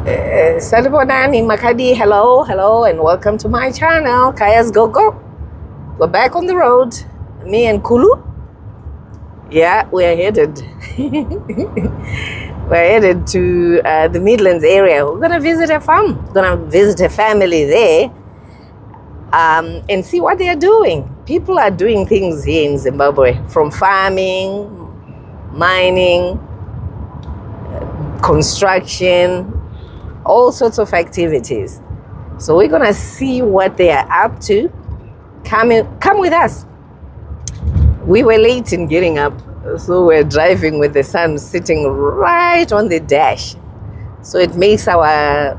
Salibonani Makadi, hello, and welcome to my channel, Kayasgogo. We're back on the road, me and Kulu. Yeah, we're headed. We're headed to the Midlands area. We're gonna visit a farm. We're gonna visit a family there and see what they are doing. People are doing things here in Zimbabwe, from farming, mining, construction, all sorts of activities. So we're gonna see what they are up to. Come with us. We were late in getting up, so we're driving with the sun sitting right on the dash. So it makes our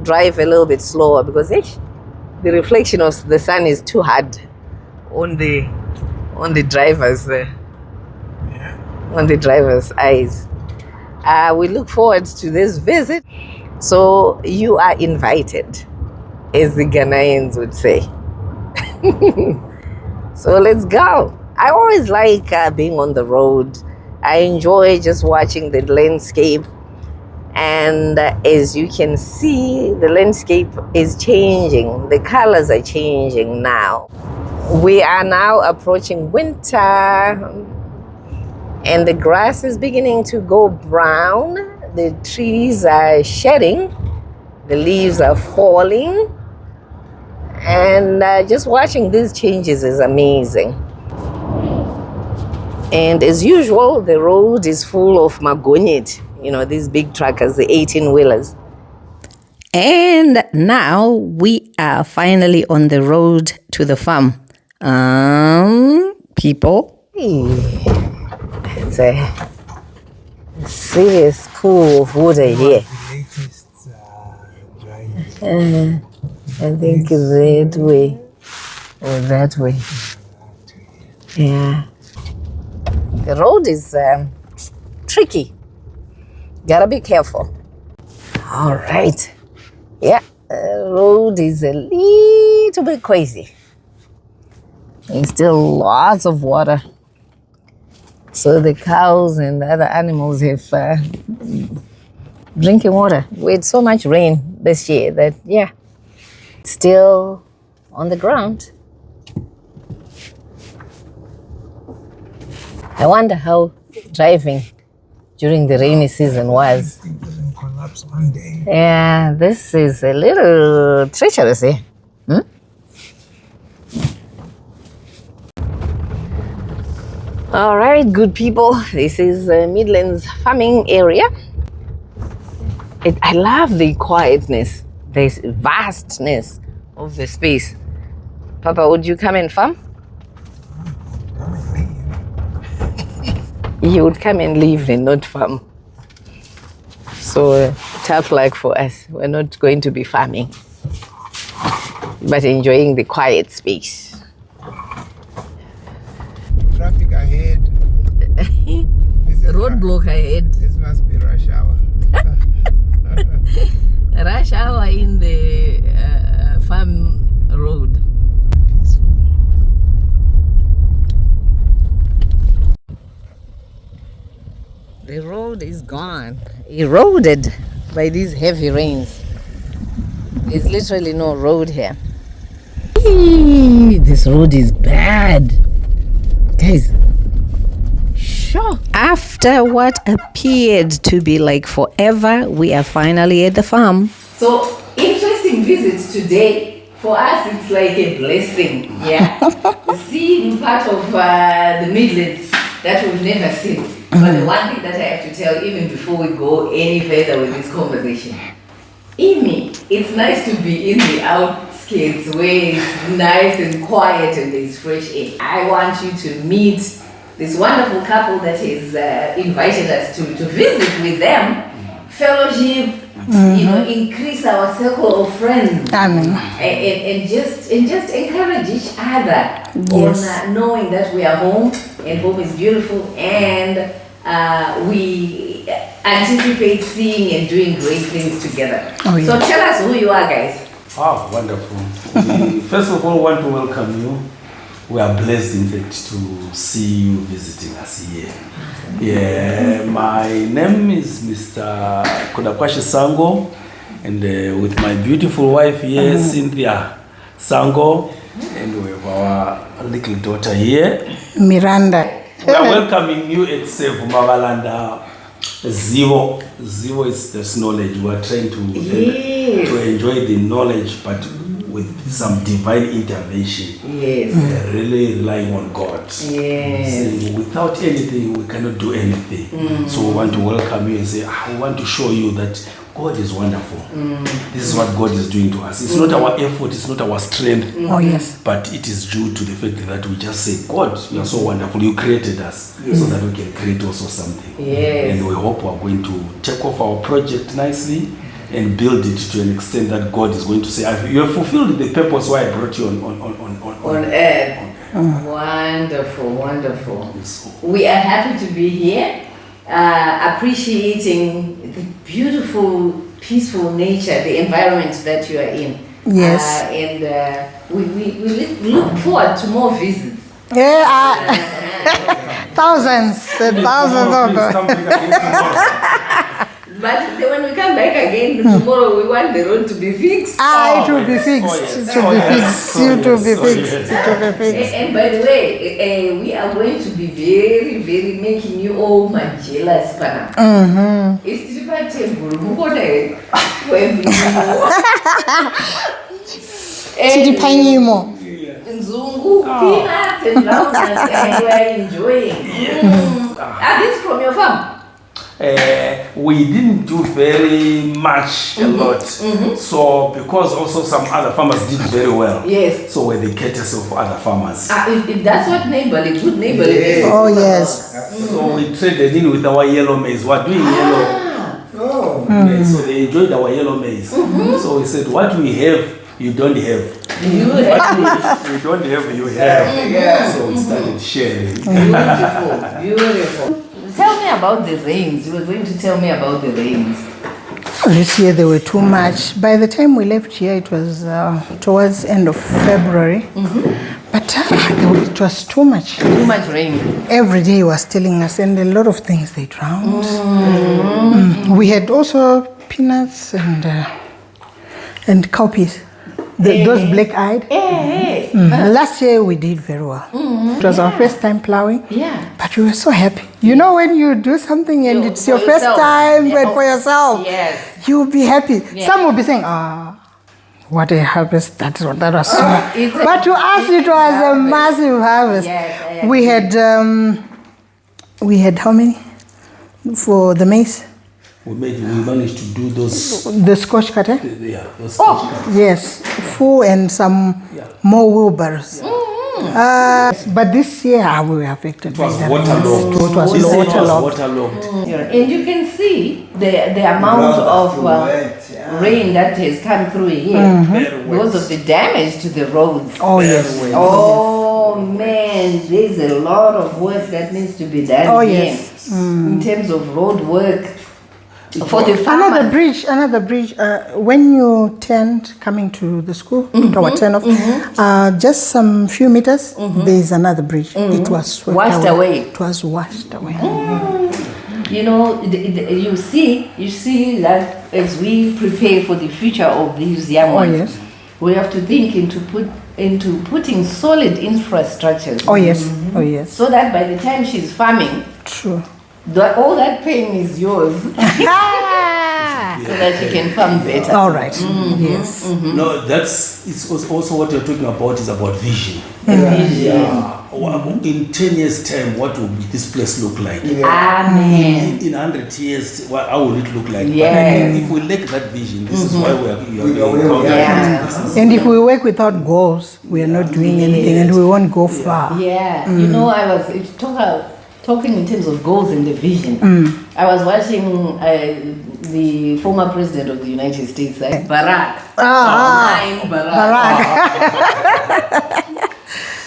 drive a little bit slower because the reflection of the sun is too hard on the driver's eyes. We look forward to this visit. So you are invited, as the Ghanaians would say. So let's go. I always like being on the road. I enjoy just watching the landscape. And as you can see, the landscape is changing. The colors are changing now. We are now approaching winter, and the grass is beginning to go brown. The trees are shedding, the leaves are falling, and just watching these changes is amazing. And as usual, the road is full of magonyet, these big truckers, the 18-wheelers. And now we are finally on the road to the farm. People. It's a serious pool of water here. I think that way or that way. Yeah. The road is tricky. Gotta be careful. All right. Yeah, the road is a little bit crazy. There's still lots of water. So the cows and the other animals have drinking water. We had so much rain this year that, it's still on the ground. I wonder how driving during the rainy season was. It doesn't collapse one day. Yeah, this is a little treacherous here. All right, good people. This is Midlands farming area. I love the quietness, the vastness of the space. Papa, would you come and farm? You would come and live and not farm. So tough luck for us. We're not going to be farming, but enjoying the quiet space. Traffic ahead. Roadblock ahead. This must be rush hour. Rush hour in the farm road. The road is gone, eroded by these heavy rains. There's literally no road here. This road is bad. Guys, sure. After what appeared to be like forever, we are finally at the farm. So, interesting visits today. For us, it's like a blessing. Yeah. Seeing part of the Midlands that we've never seen. But the one thing that I have to tell, even before we go any further with this conversation, Amy, it's nice to be in the outskirts where it's nice and quiet and there's fresh air. I want you to meet this wonderful couple that has invited us to visit with them, fellowship, increase our circle of friends, and just encourage each other on knowing that we are home and home is beautiful, and we anticipate seeing and doing great things together. So tell us who you are, guys. Oh, wonderful. We first of all want to welcome you We are blessed, in fact, to see you visiting us here. Yeah, my name is Mr. Kodakwashi Sango, and with my beautiful wife here, Cynthia Sango, and we have our little daughter here, Miranda. We are welcoming you at Vumabalanda. Zivo. Zivo is this knowledge. We are trying to enjoy the knowledge, but with some divine intervention. Yes. We are really relying on God. Yes. Saying, without anything, we cannot do anything. So we want to welcome you and say, I want to show you that God is wonderful. This is what God is doing to us. It's not our effort, it's not our strength. Oh, yes. But it is due to the fact that we just say, God, you are so wonderful. You created us so that we can create also something. Yes. And we hope we are going to take off our project nicely and build it to an extent that God is going to say, you have fulfilled the purpose why I brought you on earth. Wonderful, wonderful. We are happy to be here, appreciating the beautiful, peaceful nature, the environment that you are in. Yes. And we look forward to more visits. Yeah, thousands and thousands of them. But when we come back again tomorrow, we want the road to be fixed. It will be fixed. It will be fixed. It will be fixed. It will be fixed. And by the way, we are going to be very, very making you all my jealous, pana. It's the Chidipanyimo. Nzungu, peanuts and groundnuts, and you are enjoying. Are these from your farm? We didn't do very much, a lot. So because also some other farmers did very well. Yes. So we're the courtesy of other farmers. That's what neighborly, good neighborly is. Oh, yes. So we traded in with our yellow maize. We're doing yellow. Okay, so they enjoyed our yellow maize. So we said, what we have, you don't have. You have We don't have, you have. So we started sharing. Beautiful, beautiful. Tell me about the rains. You were going to tell me about the rains. This year they were too much. By the time we left here, it was towards end of February. But it was too much. Too much rain. Every day he was telling us, and a lot of things they drowned. We had also peanuts and cowpeas. Those black-eyed. Last year we did very well. It was our first time plowing. Yeah. But we were so happy. You know, when you do something and it's your first time, but for yourself, you'll be happy. Some will be saying, what a harvest, that was so. But to us, it was a massive harvest. We had how many for the maize? We managed to do those. The scotch cutter? Yeah, those scotch cutters. Yes, 4 and some more wheelbarrows. But this year we were affected. It was waterlogged. It was waterlogged. And you can see the amount of rain that has come through here because of the damage to the roads. Oh, yes. Oh, man, there's a lot of work that needs to be done here. Yes. In terms of road work. For the farmers. Another bridge. When you turned coming to the school, our turn off, just some few meters, there is another bridge. It was washed away. It was washed away. You know, you see that as we prepare for the future of these young ones, we have to think into putting solid infrastructures. Oh yes. So that by the time she's farming, true. All that pain is yours. So that you can farm better. All right. Yes. No, it's also what you're talking about is about vision. In 10 years' time, what will this place look like? Amen. In 100 years, how will it look like? Yes. But if we lack that vision, this is why we are And if we work without goals, we are not doing anything, and we won't go far. You know, I was talking in terms of goals and the vision. I was watching the former president of the United States, Barack. Barack.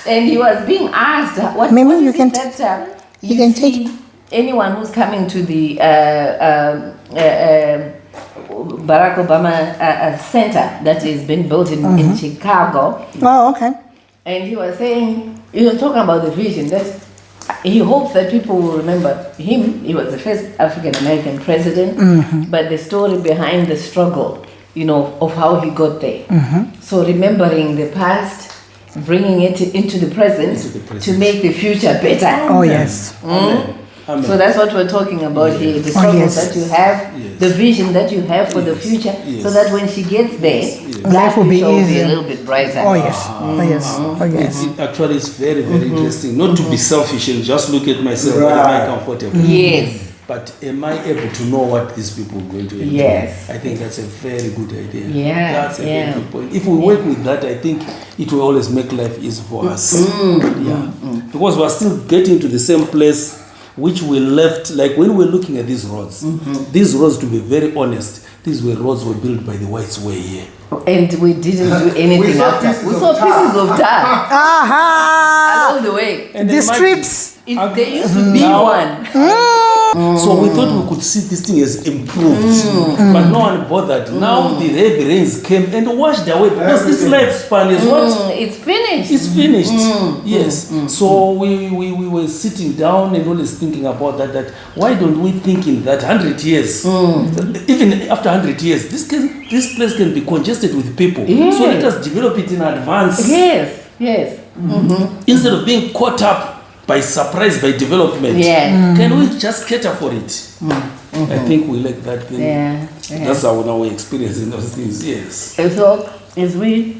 And he was being asked, what you is can it that you can see anyone who's coming to the Barack Obama Center that has been built in Chicago. Oh, okay. And he was saying, talking about the vision, that he hopes that people will remember him. He was the first African American president, but the story behind the struggle, of how he got there. So remembering the past, bringing it into the present, to make the future better. Oh, yes. Amen. So that's what we're talking about here, the struggle that you have, the vision that you have for the future, so that when she gets there, life will be easier. A little bit brighter. Oh, yes. Oh, yes. Oh, yes. Actually, it's very, very interesting. Not to be selfish and just look at myself. Am I comfortable? Yes. But am I able to know what these people are going to enjoy? Yes. I think that's a very good idea. Yeah. That's a very good point. If we work with that, I think it will always make life easy for us. Yeah. Because we're still getting to the same place which we left, like when we're looking at these roads. These roads, to be very honest, these were roads were built by the whites way here. And we didn't do anything after. We saw pieces of tar along the way. And The strips. There used to be one. So we thought we could see this thing as improved, but no one bothered. Now the heavy rains came and washed away because this lifespan is what? It's finished. It's finished. Yes. So we were sitting down and always thinking about that why don't we think in that 100 years, even after 100 years, this place can be congested with people. Yes. So let us develop it in advance. Yes. Instead of being caught up by surprise by development. Can we just cater for it? I think we like that thing. That's how now we're experiencing those things. Yes. And so as we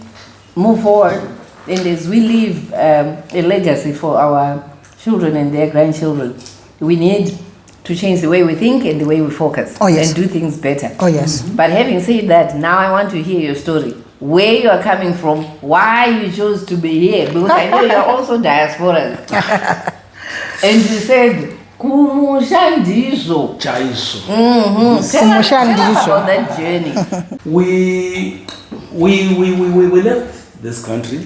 move forward and as we leave a legacy for our children and their grandchildren, we need to change the way we think and the way we focus and do things better. Oh, yes. But having said that, now I want to hear your story. Where you are coming from, why you chose to be here, because I know you're also diasporans. And you said, Kumushandizo. Chaiso. Tell us about that journey. We left this country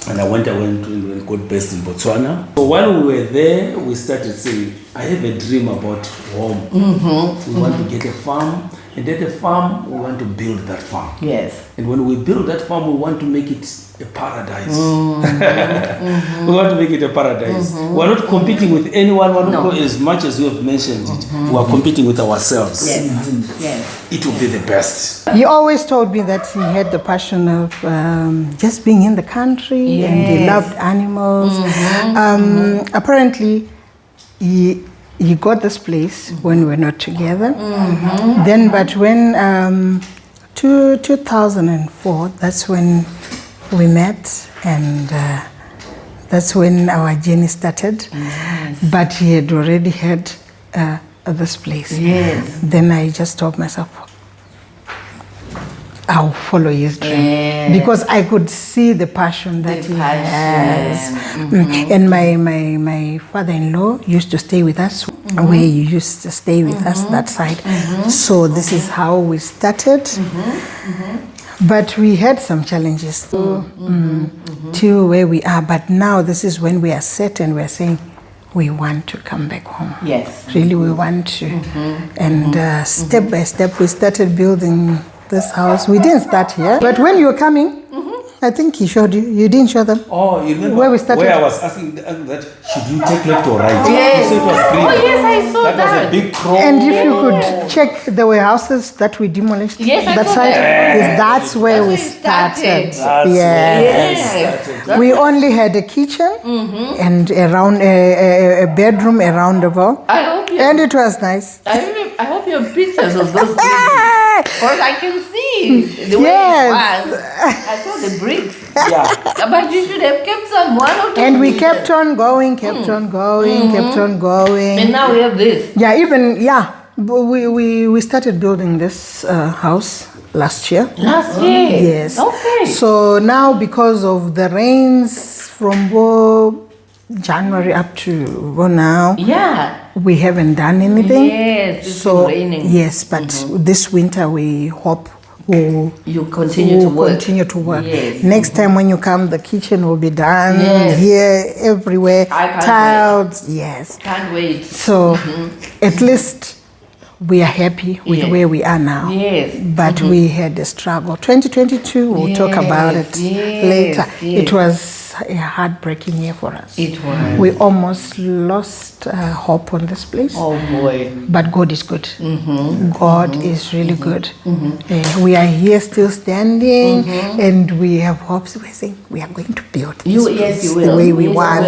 and I went to got based in Botswana. So while we were there, we started saying, I have a dream about home. We want to get a farm. And at the farm, we want to build that farm. Yes. And when we build that farm, we want to make it a paradise. We want to make it a paradise. We're not competing with anyone. As much as you have mentioned it, we are competing with ourselves. Yes. It will be the best. He always told me that he had the passion of just being in the country and he loved animals. Apparently, he got this place when we're not together. Then, but when 2004, that's when we met, and that's when our journey started. But he had already had this place. Then I just told myself, I'll follow his dream because I could see the passion that he has. And my father-in-law used to stay with us where he used to stay with us that side. So this is how we started. But we had some challenges to where we are. But now this is when we are set and we're saying we want to come back home. Yes. Really, we want to. And step by step, we started building this house. We didn't start here, but when you were coming, I think he showed you. You didn't show them. Oh, you remember where we started? Where I was asking that, should you take left or right? Yes. So it was green. Oh yes, I saw that. That was a big crow. And if you could check the warehouses that we demolished, Yes, I that saw side, that. yes, that's where we started. We only had a kitchen and around a bedroom around the wall, and it was nice. I hope you have pictures of those things. Because I can see the way it was. I saw the bricks. But you should have kept some one or two. And we kept on going, kept on going. And now we have this. We started building this house last year. Last year? Yes. Okay. So now because of the rains from January up to now, we haven't done anything. Yes, it's so been raining. Yes, but this winter we hope you continue to work. Yes. Next time when you come, the kitchen will be done here, everywhere. I can't Tiled. Yes. Can't wait. So at least we are happy with where we are now. Yes. But we had a struggle. 2022, we'll talk about it later. It was a heartbreaking year for us. It was. We almost lost hope on this place. Oh boy. But God is good. God is really good. We are here still standing, and we have hopes. We're saying we are going to build this place the way we want.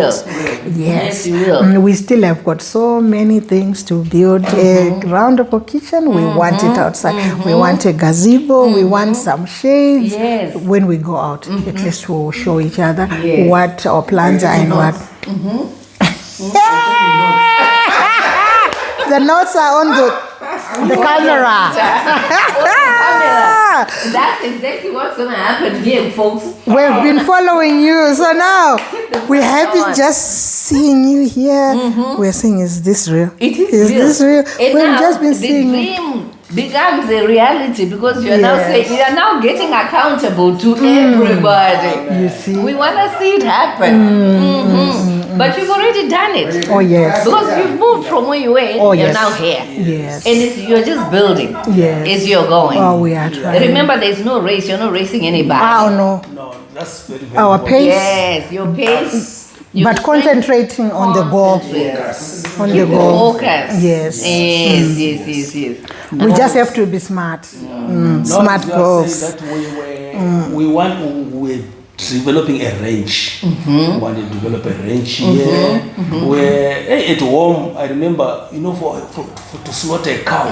Yes, you will. We still have got so many things to build. A roundable kitchen, we want it outside. We want a gazebo, we want some shades. Yes. When we go out, at least we'll show each other what our plans are and what. The notes are on the camera. That's exactly what's going to happen here, folks. We've been following you, so now we're happy just seeing you here. We're saying, is this real? It is real. This real? And We've now just been the seeing. dream becomes a reality because you are now saying you are now getting accountable to everybody. You see? We want to see it happen. But you've already done it. Oh yes. Because you've moved from where you were, you're now here. Yes. And you're just building as you're going. Oh, we are trying. Remember, there's no race. You're not racing anybody. Oh no. No, that's very, very Our important. pace. Yes, your pace. But concentrating on the goal. On the goal. Focus. Yes. Yes. We just have to be smart. Smart goals. That we're developing a range. We want to develop a range here. Where at home, I remember, for to slaughter a cow,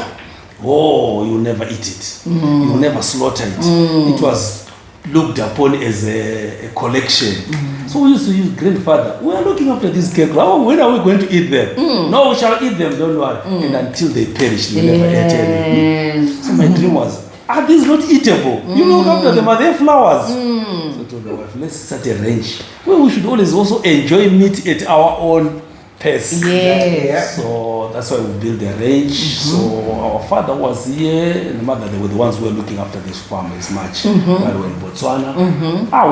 you never eat it. You never slaughter it. It was looked upon as a collection. So we used to use grandfather. We are looking after these cattle. When are we going to eat them? No, we shall eat them, don't worry. And until they perish, we never ate anything. So my dream was, are these not eatable? You look after them, are they flowers? So I told my wife, let's start a range where we should always also enjoy meat at our own pace. Yes. So that's why we built a range. So our father was here and the mother, they were the ones who were looking after this farm as much. While we were in Botswana.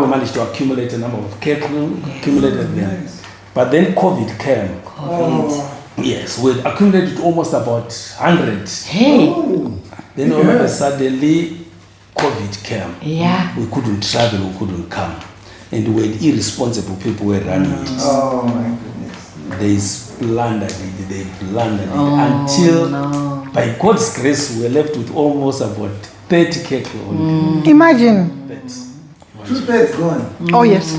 We managed to accumulate a number of cattle, accumulated them. But then COVID came. Yes, we accumulated almost about 100. Then all of a sudden, COVID came. We couldn't travel, we couldn't come. And we had irresponsible people who were running it. Oh my goodness. They plundered it until, by God's grace, we were left with almost about 30 cattle. Imagine. 2/3 gone. Oh yes.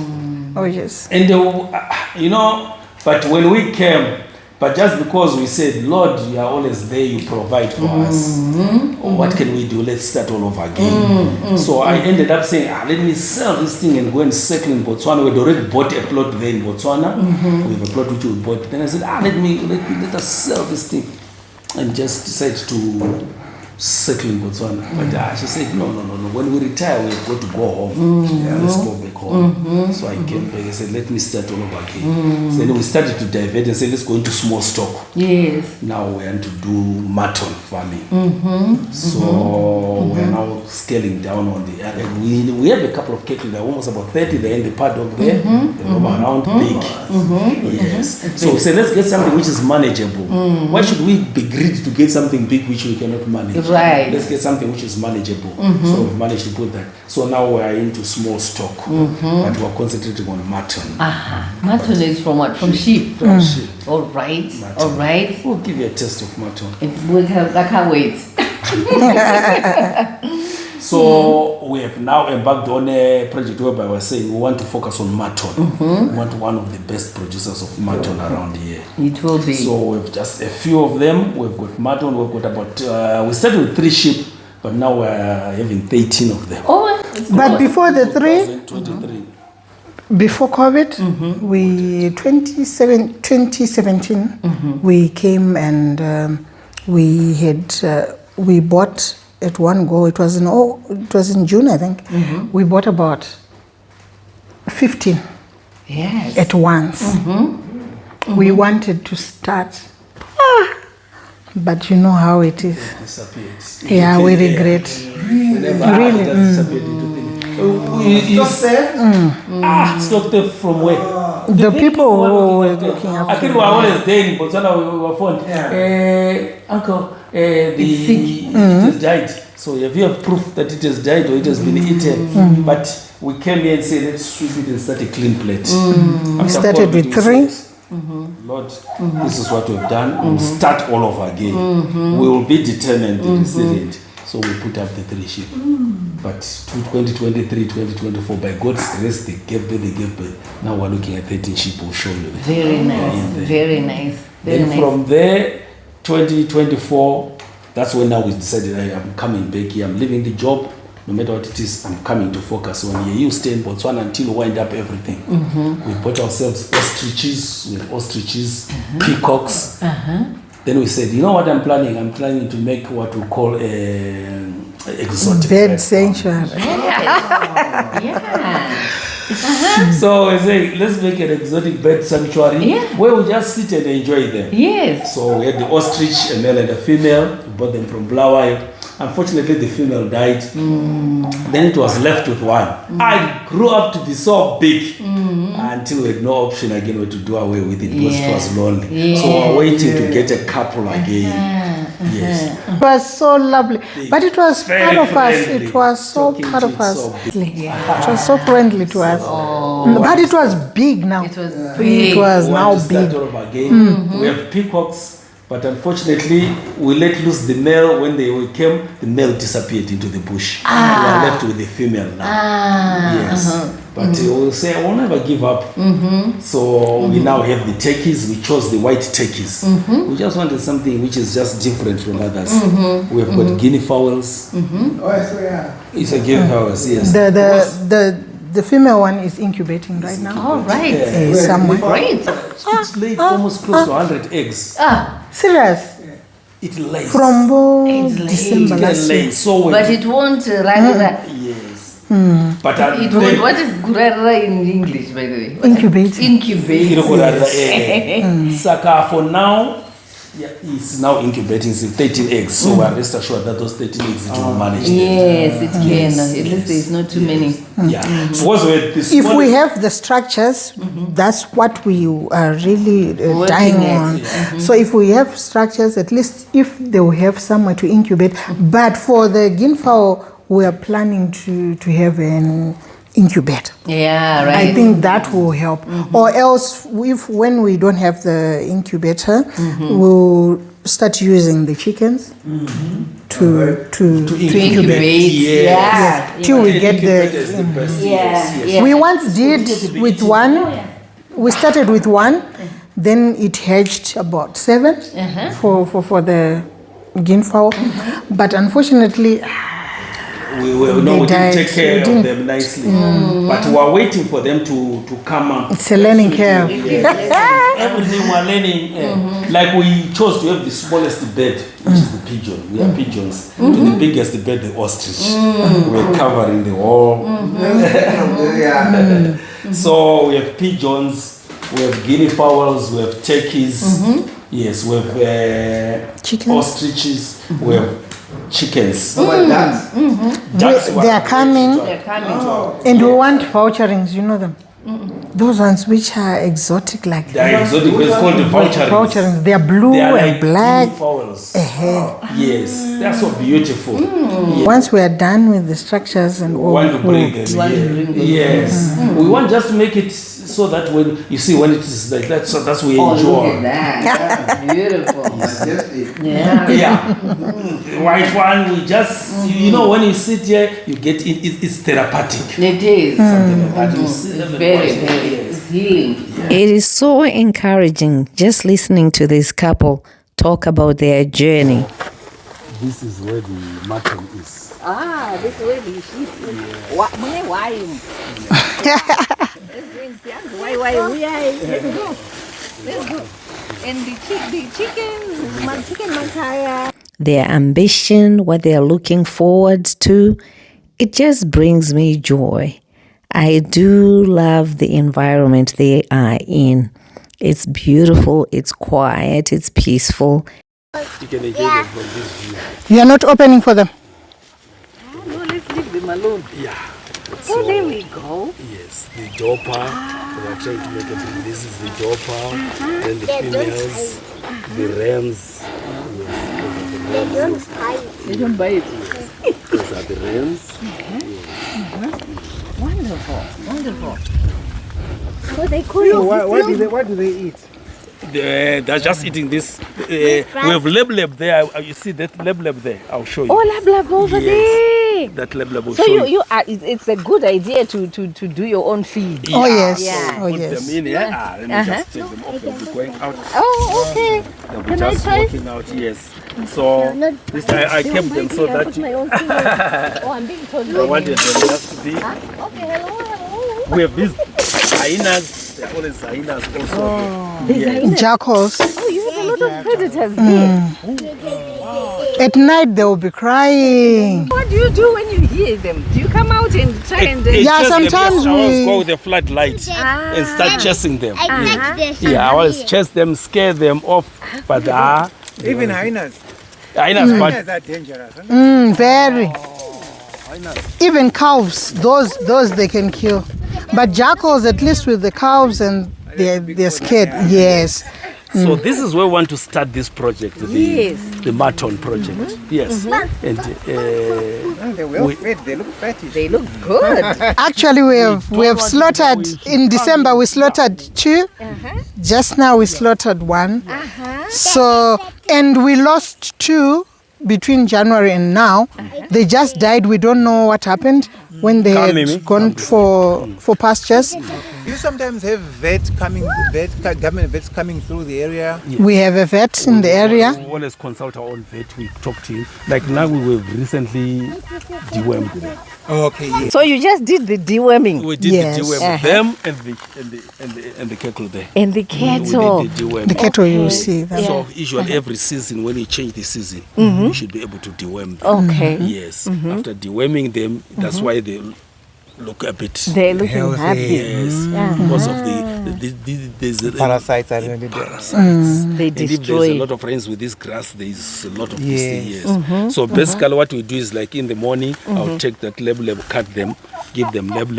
Oh yes. And but when we came, but just because we said, Lord, you are always there, you provide for us. What can we do? Let's start all over again. So I ended up saying, let me sell this thing and go and settle in Botswana. We'd already bought a plot there in Botswana. We have a plot which we bought. Then I said, let us sell this thing. And just decided to settle in Botswana. But she said, no. When we retire, we've got to go home. Let's go back home. So I came back and said, let me start all over again. So then we started to divert and say, let's go into small stock. Yes. Now we want to do mutton farming. So we are now scaling down on the area. We have a couple of cattle. There are almost about 30 there in the paddock there. They roam around big. Yes. So we say, let's get something which is manageable. Why should we be greedy to get something big which we cannot manage? Right. Let's get something which is manageable. So we've managed to put that. So now we are into small stock, but we're concentrating on mutton. Mutton is from what? From sheep. From sheep. All right. Mutton. All right. We'll give you a taste of mutton. I can't wait. So we have now embarked on a project whereby we're saying we want to focus on mutton. We want one of the best producers of mutton around here. It will be. So we've just a few of them. We've got mutton. We've got about, we started with 3 sheep, but now we're having 13 of them. Oh, But before the 3, 2023. before COVID, we 2017 we came and we bought at one go. It was in June, I think. We bought about 15 at once. We wanted to start, but you know how it is. Disappeared. Yeah, we regret. Really? Stock theft from where? The people who were looking after. I think we were always there in Botswana, we were phoned. Uncle, it has died. So if you have proof that it has died or it has been eaten, but we came here and said, let's sweep it and start a clean plate. We started with 3. Lord, this is what we've done. We'll start all over again. We will be determined, resilient. So we put up the 3 sheep. But 2023, 2024, by God's grace, they gave birth. Now we're looking at 13 sheep. We'll show you. Very nice. Very nice. Then from there, 2024, that's when now we decided I'm coming back here. I'm leaving the job. No matter what it is, I'm coming to focus on here. You stay in Botswana until we wind up everything. We bought ourselves ostriches. We had ostriches, peacocks. Then we said, you know what I'm planning? I'm planning to make what we call exotic Bird sanctuary. So we say, let's make an exotic bird sanctuary where we just sit and enjoy them. Yes. So we had the ostrich, a male and a female. We bought them from Bulawayo. Unfortunately, the female died. Then it was left with one. I grew up to be so big until we had no option again to do away with it because it was lonely. So we're waiting to get a couple again. Yes. It was so lovely. But it was Very part of us. friendly. It was so Talking part to of it us. so It was so friendly to us. But it was big now. It was big. It was We now want to start big. all over again. We have peacocks. But unfortunately, we let loose the male. When they came, the male disappeared into the bush. We are left with the female now. Yes. But we'll say, I will never give up. So we now have the turkeys. We chose the white turkeys. We just wanted something which is just different from others. We have got guinea fowls. Oh, so yeah. It's a guinea fowls, yes. The female one is incubating right now. All right. Somewhere. Great. It's laid almost close to 100 eggs. Serious? It lays. From It's late. December It last can year. lay. So when But it won't run. yes. But It won't. What is gurara in English, by the way? Incubating. Incubate. Saka for now, it's now incubating 13 eggs. So we're rest assured that those 13 eggs it will manage. Yes, it can. At least there's not too many. Yeah. So what's with this? If we have the structures, that's what we are really dying Working on. at. So if we have structures, at least if they will have somewhere to incubate. But for the guinea fowl, we are planning to have an incubator. Yeah, right. I think that will help. Or else, if when we don't have the incubator, we'll start using the chickens to incubate. Yes. till we get Incubate is the. the best. Yeah. We once did with one. We started with one, then it hatched about 7 for the guinea fowl. But unfortunately, We didn't take care of them nicely. But we are waiting for them to come up. it's a learning curve. Everything we're learning. Like we chose to have the smallest bird, which is the pigeon. We have pigeons. To the biggest bird, the ostrich. We're covering the whole. Yeah. So we have pigeons, we have guinea fowls, we have turkeys. Yes, we have Chickens. ostriches, we have chickens. How about ducks? Ducks They are coming. They're coming. And we want voucherings, you know them? Those ones which are exotic like They are exotic, it's called the voucherings. voucherings. They are blue They are and like black. guinea fowls. Yes, they are so beautiful. Once we are done with the structures and We all, want to bring them want to here. bring them. Yes. We want just to make it so that when you see when it is like that, so that's we Oh, look enjoy. at that. That's beautiful. Majestic. Yeah. Yeah. The white one, we just, you know, when you sit here, you get it's therapeutic. It is. That you sit It's there, very, watch it. very it's healing. It is so encouraging just listening to this couple talk about their journey. This is where the mutton is. Ah, this way the sheep. Why? Why? Let's go. Let's go. And the chickens, my chicken Makaya. Their ambition, what they are looking forward to, it just brings me joy. I do love the environment they are in. It's beautiful, it's quiet, it's peaceful. You can enjoy them from this view. you are not opening for them. No, let's leave them alone. Yeah. So there we go. Yes, the dopper. We are trying to make it. This is the dopper. Then the females, the rams. Yes, They don't bite. They don't bite. Those are the wrens. Wonderful. So they call it. What do they eat? They're just eating this. We have lab there. You see that lab there? I'll show you. Oh, lab over there. That lab will So show you are. It's a good idea to do your own feed. Oh yes. Yeah. Oh Put yes. them in here. Let me just take them off. They'll be going out. Oh, okay. They'll be Can I just try? walking out. Yes. So this I kept them so that Put my own feed. Oh, I'm being told. I wanted them just to be. Okay, hello. We have these hyenas. They call it hyenas also. Yes. Jackals. Oh, you have a lot of predators there. At night they will be crying. What do you do when you hear them? Do you come out and try and? Yeah, Chase them, sometimes yes. I always we- go with the floodlight and start chasing them. I touch their Yeah, I always chase them, scare them off. But Even hyenas. hyenas, but Hyenas are dangerous. Huh? Very. Even cows, those they can kill. But jackals, at least with the cows and they're scared. Yes. so this is where we want to start this project, Yes. the marathon project. Yes, and They're well fed. They look fatty. They look good. Actually, we have slaughtered in December. We slaughtered 2. Just now we slaughtered 1. So and we lost 2 between January and now. They just died. We don't know what happened when they Come, Mimi. had gone for pastures. You sometimes have government vets coming through the area. We have a vet in the area. we always consult our own vet. We talk to him. Like now, we have recently dewormed them. Okay, yeah. So you just did the deworming We did Yes. the deworm them and the cattle there. and the cattle. We did the deworm. The cattle you see them. So usually every season, when you change the season, you should be able to deworm them. Okay. Yes. After deworming them, that's why they look a bit. They're looking Healthy. happy. Yes. Because of there's a Parasites are really there. parasites. They And if there's a destroy. lot of rains with this grass, there's a lot of Yes. this thing, yes. So basically what we do is like in the morning, I'll take that lab, cut them, give them lab,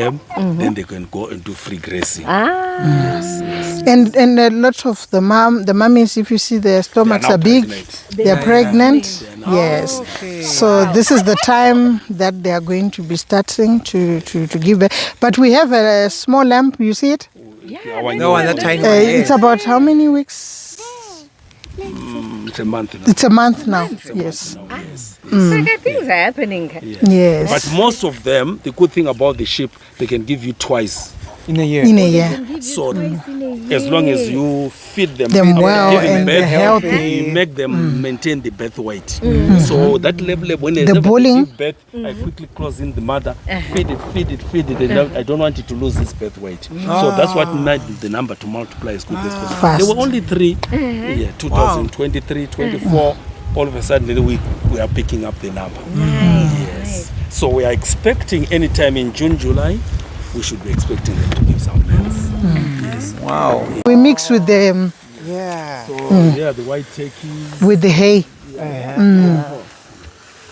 then they can go and do free grazing. Yes, yes. And a lot of the mummies, if you see their stomachs now are big, pregnant. they're pregnant. They are now- Yes. So this is the time that they are going to be starting to give birth. But we have a small lamb. You see it? No one that tiny one. It's about how many weeks? It's a month now. It's a month now. Yes. Yes. Like things are happening. Yes. But most of them, the good thing about the sheep, they can give you twice. In a year. In a year. So as long as you feed them, Well give them and they're birth, healthy. you make them maintain the birth weight. So that level, when The bulling. give birth, I quickly close in the mother, feed it, and I don't want it to lose its birth weight. So that's what made the number to multiply as quick as possible. Fast. There were only 3, 2023, 24. All of a sudden, we are picking up the number. Yes. So we are expecting anytime in June, July, we should be expecting them to give some lambs. Yes. Wow. We mix with the Yeah. So yeah, the white turkeys. with the hay.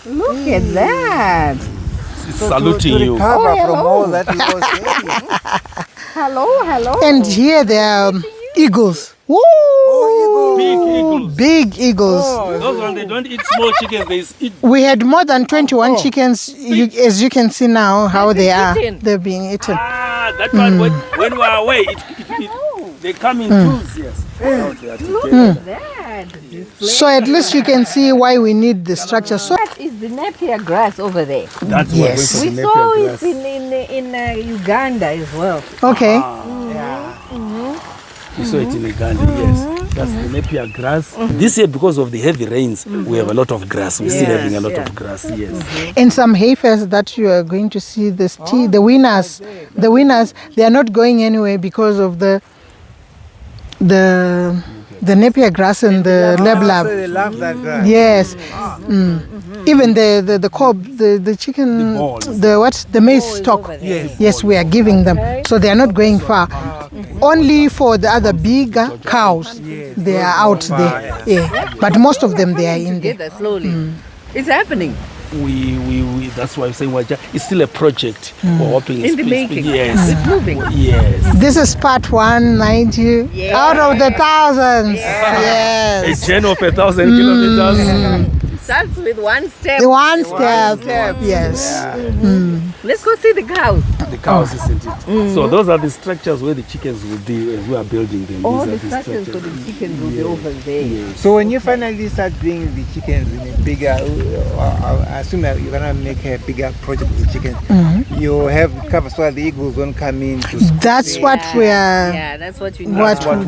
Look at that. It's saluting you. Recover from all that he was saying. Hello. And here there are eagles. Woo! Big eagles. Big eagles. Those ones, they don't eat small chickens, they eat. We had more than 21 chickens. As you can see now how they are. eaten. They're being eaten. That one, when we are away, they come in twos, yes. Out there together. That. So at least you can see why we need the structure. So That is the Napier grass over there. That's Yes. what We saw it in Uganda as well. okay. We saw it in Uganda, yes. That's the Napier grass. This year, because of the heavy rains, we have a lot of grass. We're still having a lot of grass, yes. And some hay fairs that you are going to see the winners. The winners, they are not going anywhere because of the Napier grass and the So lab. they love that grass. Yes. Even the cob, the chicken, The balls. the maize stock. Yes, we are giving them. So they are not going far. Only for the other bigger cows, they are out there. Yeah. But most of them, they are in there. Together slowly. It's happening. We that's why I'm saying it's still a project. We're hoping In the making. Yes. It's moving. Yes. This is part 190 out of the thousands. A Yes. journey of 1,000 kilometers. starts with one step. The one step. Yes. Let's go see the cows. The cows, isn't it? So those are the structures where the chickens will be as we are building them. All These the are structures for the chickens will be over there. So when you finally start doing the chickens in a bigger, I assume that you're gonna make a bigger project with the chickens. You have cover so that the eagles won't come in. That's what we are. Yeah, that's what you need.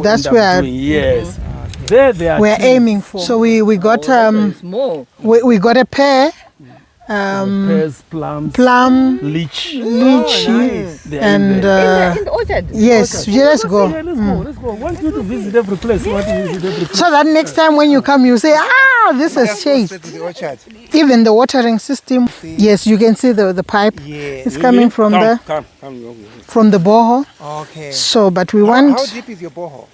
That's where Yes. There they are. we're aiming for. So we got There's more. we got a pear, pears, plums, plum, lychee. lychee, and In the orchard. yes, let's go. Yeah, let's go. I want you to visit every place. I want you to visit every place. So that next time when you come, you say, this has changed. To the orchard. Even the watering system. Yes, you can see the pipe. Yeah. It's coming from the borehole. Okay. So, but we How want deep is your borehole?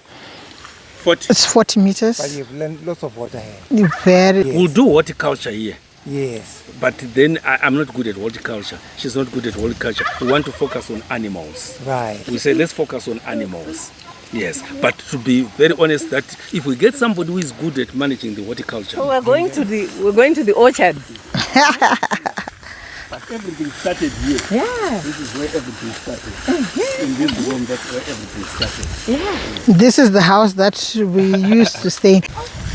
40. it's 40 But meters. you've learned lots of water here. Very. We'll do horticulture here. Yes. But then I'm not good at horticulture. She's not good at horticulture. We want to focus on animals. Right. We say let's focus on animals. Yes, but to be very honest, that if we get somebody who is good at managing the horticulture, So we're going to the orchard. but everything started here. Yeah. This is where everything started. In this room, that's where everything started. This is the house that we used to stay in.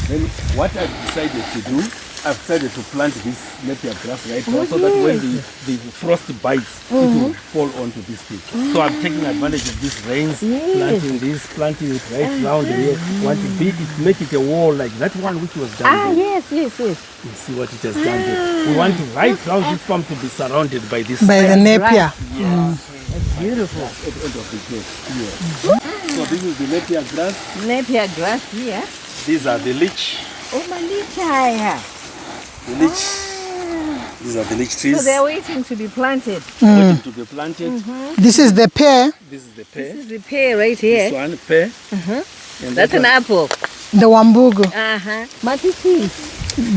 Then what I've decided to do, I've decided to plant this napier grass right now, so that when the frost bites, it will fall onto this pitch. So I'm taking advantage of these rains, planting it right round here. Want to build it, make it a wall like that one which was done there. Yes. You see what it has done there. We want to right round this farm to be surrounded by this. By the napier. It's beautiful. At the end of the day. Yeah. So this is the napier grass. Napier grass here. These are the lychee. Oh, Malika. The lychee. These are the lychee trees. So they're waiting to be planted. Waiting to be planted. This is the pear, This is the pear. This is the pear right This here. one pear. And That's an apple. the wambugu. Matiti.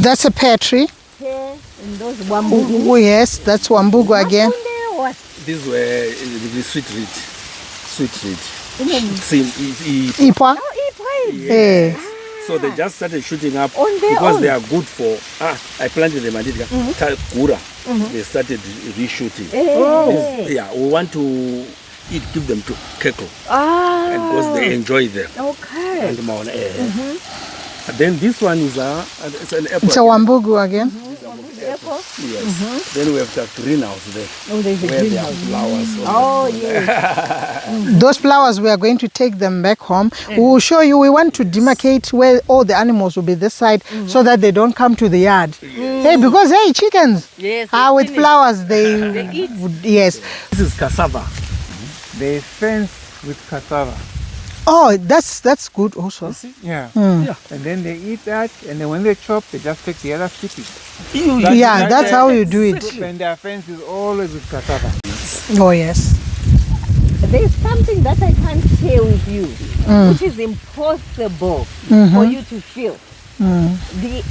That's a pear tree. Pear and those wambu. Oh, yes, that's wambugu again. What? These were the sweet reed. Sweet reed. See, Ipwa. Eh. so they just started shooting up On their because own. they are good for. I planted them and did Gura. They started reshooting. Yeah, we want to give them to keko and because they enjoy them. Okay. And more, and then this one is it's an apple. It's a wambugu again. Apple. Yes. Then we have the greenhouse there. Oh, there's a Where there greenhouse. are flowers. Oh, yes. Those flowers, we are going to take them back home. We will show you, we want to demarcate where all the animals will be this side so that they don't come to the yard. Hey, because, hey, chickens, Yes. with finish. flowers, they eat. yes. This is cassava. They fence with cassava. Oh, that's good also. Yeah. Yeah. And then they eat that, and then when they chop, they just take the other sticky. Yeah, that's how you do it. And their fence is always with cassava. Oh, yes. There's something that I can't share with you, which is impossible for you to feel. The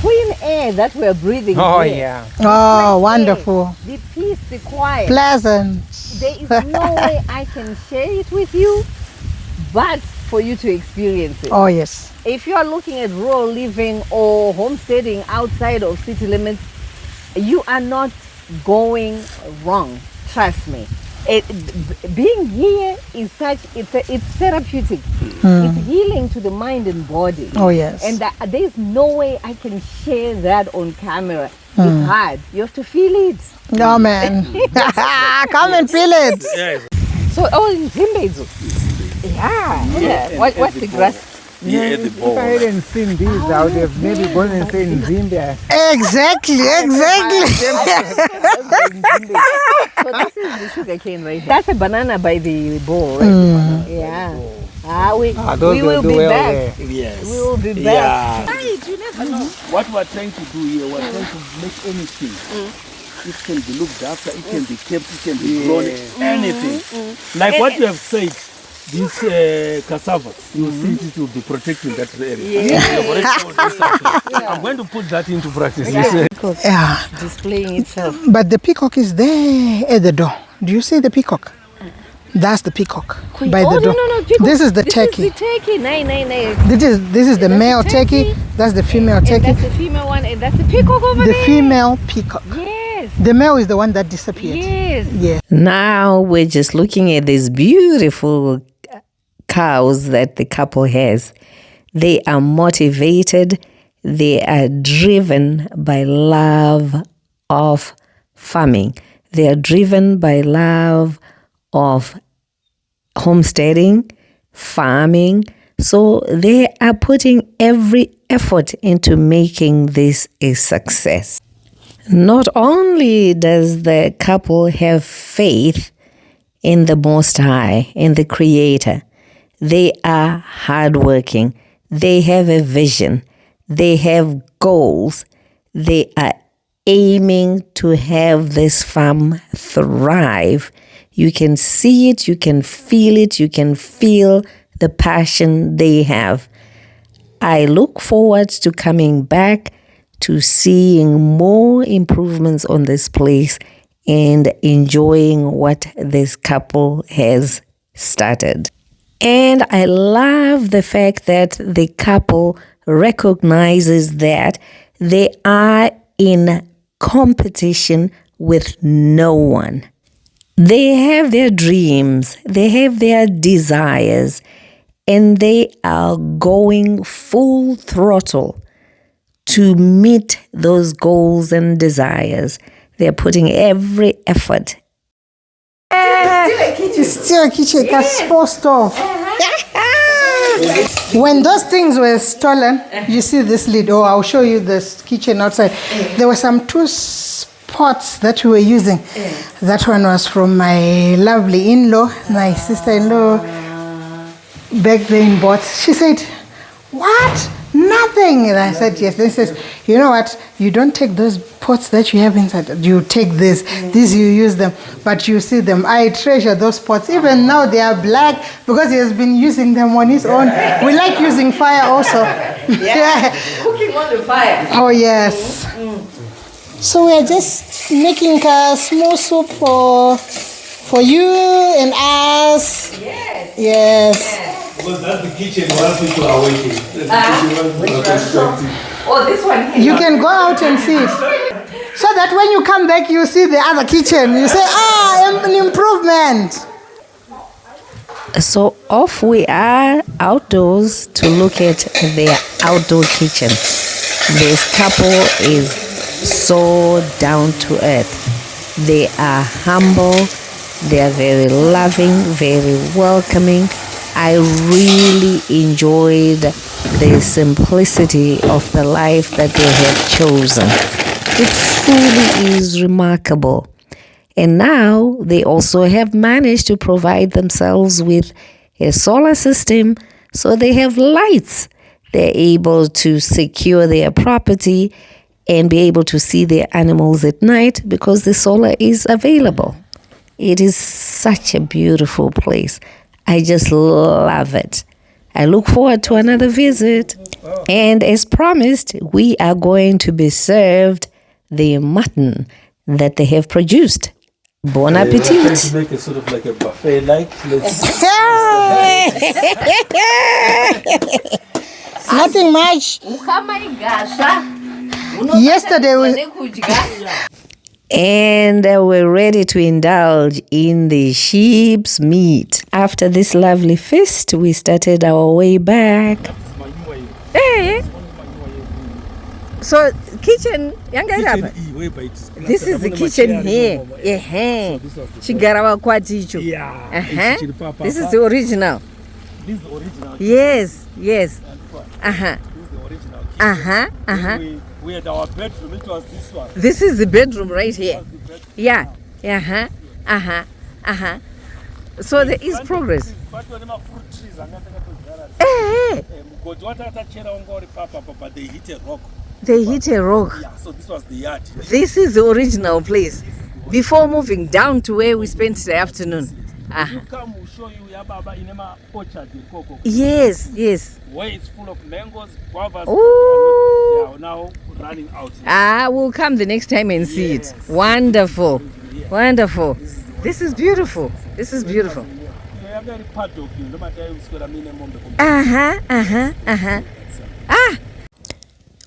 clean air that we're breathing Oh, here, yeah. Oh, wonderful. the peace, the quiet. Pleasant. There is no way I can share it with you, but for you to experience it. Oh, yes. If you are looking at rural living or homesteading outside of city limits, you are not going wrong. Trust me. Being here is it's therapeutic. It's healing to the mind and body. Oh, yes. And there's no way I can share that on camera. It's hard. You have to feel it. No, man. Come and feel it. Yes. So, in Zimbezo. Yeah. What's the grass? Yeah, at the If I bowl. hadn't seen these, I would have maybe gone and stayed in Zimbabwe. Exactly. So this is the sugar cane right here. That's a banana by the bowl, right? Yeah. Those We will do be well back. there. Yes. We will be Yeah. back. Right, you never know. What we're trying to do here, we're trying to make anything. It can be looked after, it can be kept, it can be grown, anything. Like what you have said, this cassava, you see it will be protecting that area. I'm going to put that into practice. Yeah. Displaying itself. But the peacock is there at the door. Do you see the peacock? That's the peacock Kui- by oh, the door. no, peacock. This is the This turkey. is the turkey. Nay. This is the That's male the turkey. turkey. That's the female And turkey. that's the female one, and that's the peacock over The there. female peacock. Yes. The male is the one that disappeared. Yes. Yeah. Now we're just looking at these beautiful cows that the couple has. They are motivated. They are driven by love of farming. They are driven by love of homesteading, farming. So they are putting every effort into making this a success. Not only does the couple have faith in the Most High, in the Creator, they are hardworking. They have a vision. They have goals. They are aiming to have this farm thrive. You can see it, you can feel it, you can feel the passion they have. I look forward to coming back to seeing more improvements on this place and enjoying what this couple has started. And I love the fact that the couple recognizes that they are in competition with no one. They have their dreams, they have their desires, and they are going full throttle to meet those goals and desires. They're putting every effort. It's still a kitchen. That's supposed to. When those things were stolen, you see this lid. Oh, I'll show you this kitchen outside. There were some two pots that we were using. That one was from my lovely in-law, my sister-in-law, back there in Bots. She said, "What? Nothing." And I said, "Yes." Then she says, "You know what? You don't take those pots that you have inside. You take this. These you use them. But you see them. I treasure those pots. Even now they are black because he has been using them on his own. We like using fire also." Yeah. Cooking on the fire. Oh, yes. So we are just making a small soup for you and us. Yes. Yes. Because that's the kitchen while people are waiting. Oh, this one here. You can go out and see it. So that when you come back, you see the other kitchen. You say, an improvement. So off we are outdoors to look at their outdoor kitchen. This couple is so down to earth. They are humble. They are very loving, very welcoming. I really enjoyed the simplicity of the life that they have chosen. It truly is remarkable. And now they also have managed to provide themselves with a solar system, so they have lights. They're able to secure their property and be able to see their animals at night because the solar is available. It is such a beautiful place. I just love it. I look forward to another visit. And as promised, we are going to be served the mutton that they have produced. Bon appetit. To make it sort of like a buffet like. Nothing much. Yesterday And we're ready to indulge in the sheep's meat. After this lovely feast, we started our way back. Hey. So kitchen, this is the kitchen here. Yeah. Chigarawa kwaticho. Yeah. This is the original. This is the original. Yes. This is the original kitchen. We had our bedroom, it was this one. This is the bedroom right here. Yeah. So there is progress. Hey. But they hit a rock. They hit a rock. Yeah, so this was the yard. This is the original place. Before moving down to where we spent the afternoon. You come, we'll show you Yababa in a orchard in Coco. Yes. Where it's full of mangoes, guavas. Ooh. They are now running out. We'll come the next time and see it. Wonderful. This is beautiful.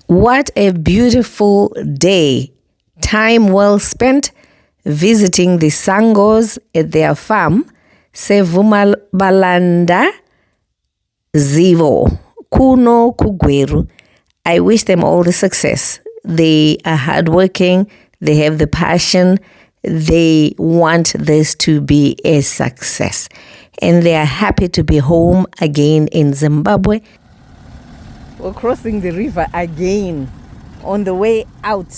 What a beautiful day. Time well spent visiting the Sangos at their farm, Vumabalanda, Zivo, Kuno Kugweru. I wish them all the success. They are hardworking, they have the passion, they want this to be a success. And they are happy to be home again in Zimbabwe. We're crossing the river again on the way out.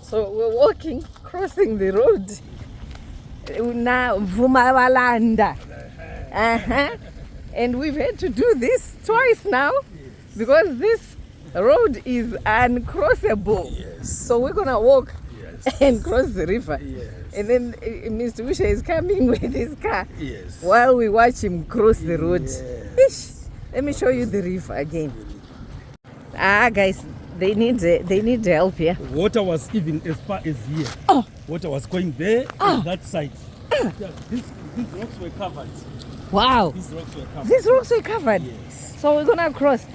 So we're walking, crossing the road. Now, Vumabalanda. And we've had to do this twice now because this road is uncrossable. Yes. So we're going to walk Yes. and cross the river. Yes. And then Mr. Usha is coming with his car Yes. while we watch him cross the road. Yes. Ish. Let me show you the river again. Guys, they need help here. Water was even as far as here. Oh. Water was going there on that side. Yeah, these rocks were covered. Wow. These rocks were covered. These rocks were covered. Yes. So we're gonna cross.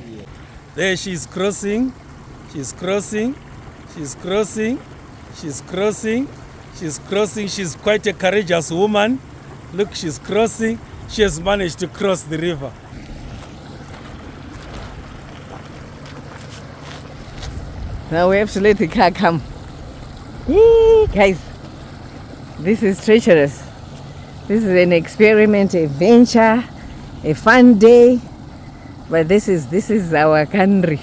There she's crossing. She's crossing. She's crossing. She's crossing. She's crossing. She's quite a courageous woman. Look, she's crossing. She has managed to cross the river. Now we have to let the car come. Eee, guys, this is treacherous. This is an experiment, a venture, a fun day. But this is our country.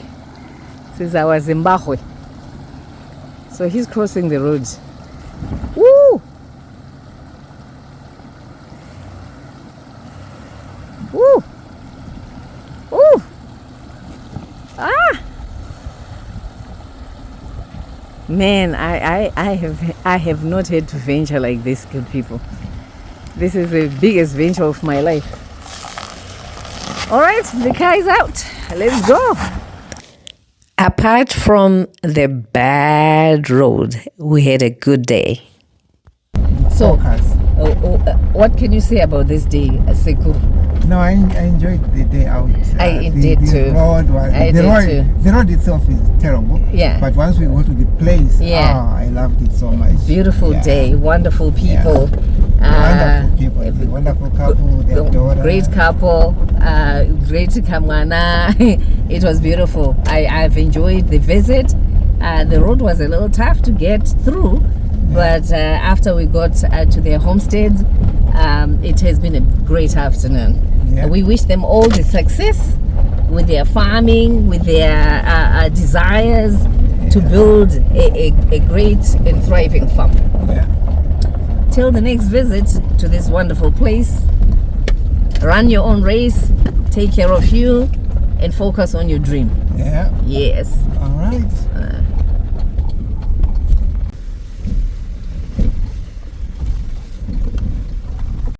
This is our Zimbabwe. So he's crossing the road. Woo! Woo! Woo! Ah! Man, I have not had to venture like this, good people. This is the biggest venture of my life. All right, the car is out. Let's go. Apart from the bad road, we had a good day. So, what can you say about this day, Seku? No, I enjoyed the day out. I did too. The road itself is terrible. Yeah. But once we go to the place, Yeah. I loved it so much. Beautiful Yeah. day, wonderful people. Wonderful people. It's a wonderful couple. Their daughter. Great couple, great kamwana. It was beautiful. I've enjoyed the visit. The road was a little tough to get through, but after we got to their homestead, it has been a great afternoon. Yeah. We wish them all the success with their farming, with their desires to build a great and thriving farm. Yeah. Till the next visit to this wonderful place, run your own race, take care of you, and focus on your dream. Yeah. Yes. All right.